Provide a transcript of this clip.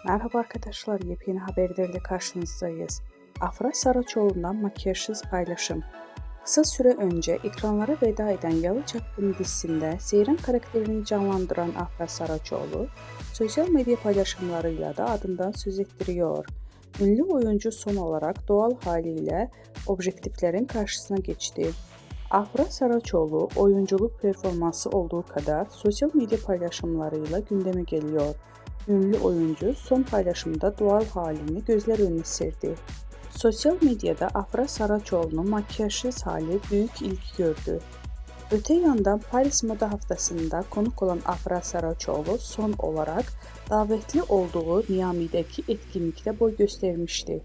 Merhaba arkadaşlar, yepyeni haberlerle karşınızdayız. Afra Saraçoğlu'ndan makyajsız paylaşım. Kısa süre önce ekranlara veda eden Yalı Çapkını dizisinde Seyran karakterini canlandıran Afra Saraçoğlu, sosyal medya paylaşımlarıyla da adından söz ettiriyor. Ünlü oyuncu son olarak doğal haliyle objektiflerin karşısına geçti. Afra Saraçoğlu oyunculuk performansı olduğu kadar sosyal medya paylaşımlarıyla gündeme geliyor. Ünlü oyuncu son paylaşımda doğal halini gözler önüne serdi. Sosyal medyada Afra Saraçoğlu'nun makyajsız hali büyük ilgi gördü. Öte yandan Paris Moda Haftası'nda konuk olan Afra Saraçoğlu son olarak davetli olduğu Miami'deki etkinlikte boy göstermişti.